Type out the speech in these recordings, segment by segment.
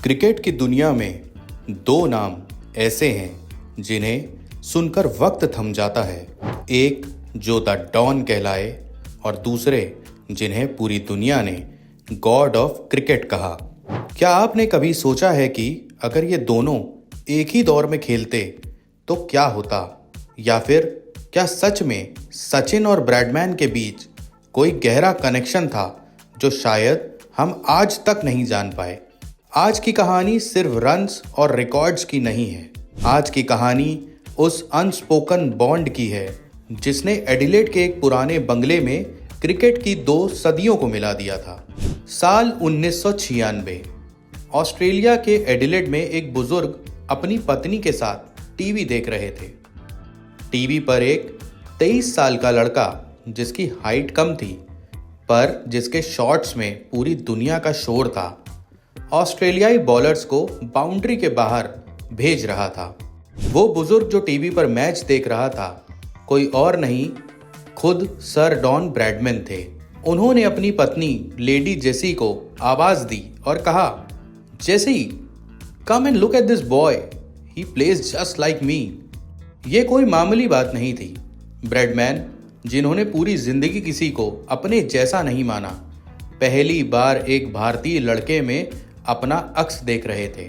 Cricket की दुनिया में दो नाम ऐसे हैं जिन्हें सुनकर वक्त थम जाता है। एक जो द डॉन कहलाए और दूसरे जिन्हें पूरी दुनिया ने गॉड ऑफ क्रिकेट कहा। क्या आपने कभी सोचा है कि अगर ये दोनों एक ही दौर में खेलते तो क्या होता, या फिर क्या सच में सचिन और ब्रैडमैन के बीच कोई गहरा कनेक्शन था जो शायद हम आज तक नहीं जान पाए। आज की कहानी सिर्फ रन्स और रिकॉर्ड्स की नहीं है। आज की कहानी उस अनस्पोकन बॉन्ड की है जिसने एडिलेड के एक पुराने बंगले में क्रिकेट की 2 सदियों को मिला दिया था। साल 1996 ऑस्ट्रेलिया के एडिलेड में एक बुजुर्ग अपनी पत्नी के साथ टीवी देख रहे थे। टीवी पर एक 23 साल का लड़का जिसकी हाइट कम थी पर जिसके शॉट्स में पूरी दुनिया का शोर था, ऑस्ट्रेलियाई बॉलर्स को बाउंड्री के बाहर भेज रहा था। वो बुजुर्ग जो टीवी पर मैच देख रहा था कोई और नहीं, खुद सर डॉन ब्रैडमैन थे। उन्होंने अपनी पत्नी लेडी जेसी को आवाज दी और कहा, Jesse, come and look at this boy, he plays just like me. ये कोई मामूली बात नहीं थी। ब्रैडमैन, जिन्होंने पूरी जिंदगी किसी को अपने जैसा नहीं माना, पहली बार एक भारतीय लड़के में अपना अक्स देख रहे थे।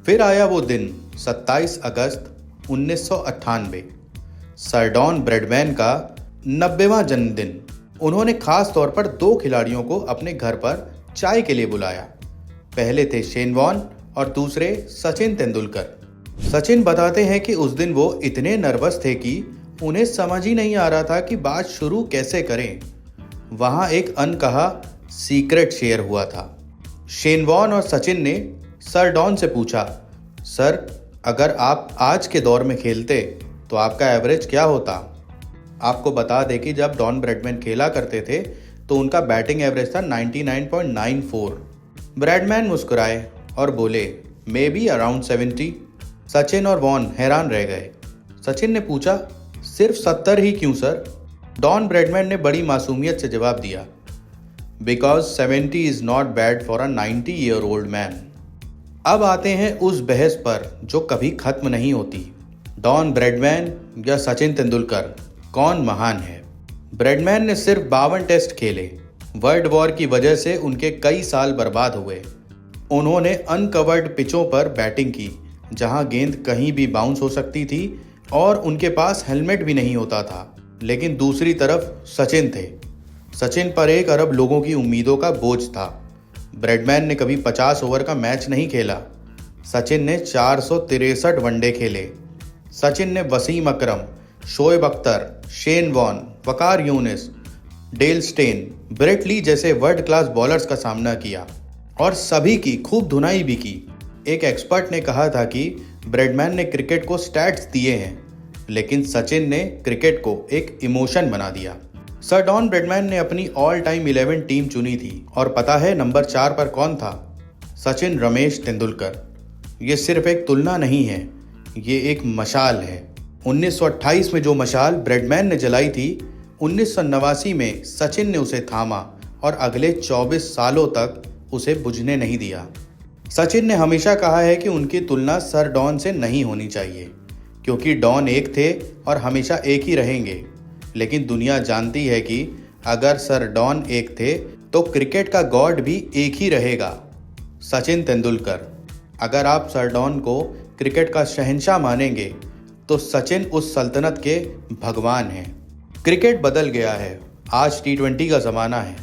फिर आया वो दिन, 27 अगस्त 1998, सर डॉन ब्रैडमैन का 90वां जन्मदिन। उन्होंने खास तौर पर 2 खिलाड़ियों को अपने घर पर चाय के लिए बुलाया। पहले थे शेन वॉन और दूसरे सचिन तेंदुलकर। सचिन बताते हैं कि उस दिन वो इतने नर्वस थे कि उन्हें समझ ही नहीं आ रहा था कि बात शुरू कैसे करें। वहां एक अनकहा सीक्रेट शेयर हुआ था। शेन वॉन और सचिन ने सर डॉन से पूछा, सर, अगर आप आज के दौर में खेलते तो आपका एवरेज क्या होता? आपको बता दें कि जब डॉन ब्रैडमैन खेला करते थे तो उनका बैटिंग एवरेज था 99.94। ब्रैडमैन मुस्कुराए और बोले, मे बी अराउंड 70। सचिन और वॉन हैरान रह गए। सचिन ने पूछा, सिर्फ 70 ही क्यों सर? डॉन ब्रैडमैन ने बड़ी मासूमियत से जवाब दिया, because 70 is not bad for a 90-year-old man. अब आते हैं उस बहस पर जो कभी खत्म नहीं होती, डॉन ब्रैडमैन या सचिन तेंदुलकर, कौन महान है? ब्रैडमैन ने सिर्फ 52 टेस्ट खेले। वर्ल्ड वॉर की वजह से उनके कई साल बर्बाद हुए। उन्होंने अनकवर्ड पिचों पर बैटिंग की जहां गेंद कहीं भी बाउंस हो सकती थी और उनके पास हेलमेट भी नहीं होता था। लेकिन दूसरी तरफ सचिन थे। सचिन पर 1 अरब लोगों की उम्मीदों का बोझ था। ब्रैडमैन ने कभी 50 ओवर का मैच नहीं खेला। सचिन ने 463 वनडे खेले। सचिन ने Wasim Akram, Shoaib Akhtar, Shane Warne, Waqar Younis, Dale Steyn, Brett Lee जैसे वर्ल्ड क्लास बॉलर्स का सामना किया और सभी की खूब धुनाई भी की। एक एक्सपर्ट ने कहा था कि ब्रैडमैन ने क्रिकेट को स्टैट्स दिए हैं, लेकिन सचिन ने क्रिकेट को एक इमोशन बना दिया। सर डॉन ब्रैडमैन ने अपनी ऑल टाइम 11 टीम चुनी थी और पता है नंबर 4 पर कौन था? सचिन रमेश तेंदुलकर। ये सिर्फ एक तुलना नहीं है, ये एक मशाल है। 1928 में जो मशाल ब्रैडमैन ने जलाई थी, 1989 में सचिन ने उसे थामा और अगले 24 सालों तक उसे बुझने नहीं दिया। सचिन ने हमेशा कहा है कि उनकी तुलना सर डॉन से नहीं होनी चाहिए, क्योंकि डॉन एक थे और हमेशा एक ही रहेंगे। लेकिन दुनिया जानती है कि अगर सर डॉन एक थे तो क्रिकेट का गॉड भी एक ही रहेगा, सचिन तेंदुलकर। अगर आप सर डॉन को क्रिकेट का शहंशाह मानेंगे तो सचिन उस सल्तनत के भगवान हैं। क्रिकेट बदल गया है। आज T20 का ज़माना है।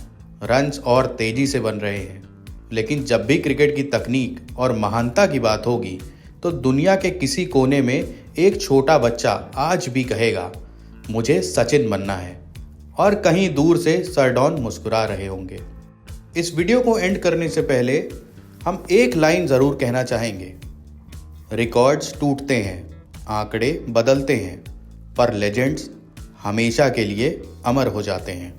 रन्स और तेज़ी से बन रहे हैं। लेकिन जब भी क्रिकेट की तकनीक और महानता की बात होगी तो दुनिया के किसी कोने में एक छोटा बच्चा आज भी कहेगा, मुझे सचिन बनना है, और कहीं दूर से सर डॉन मुस्कुरा रहे होंगे। इस वीडियो को एंड करने से पहले हम एक लाइन ज़रूर कहना चाहेंगे, रिकॉर्ड्स टूटते हैं, आंकड़े बदलते हैं, पर लेजेंड्स हमेशा के लिए अमर हो जाते हैं।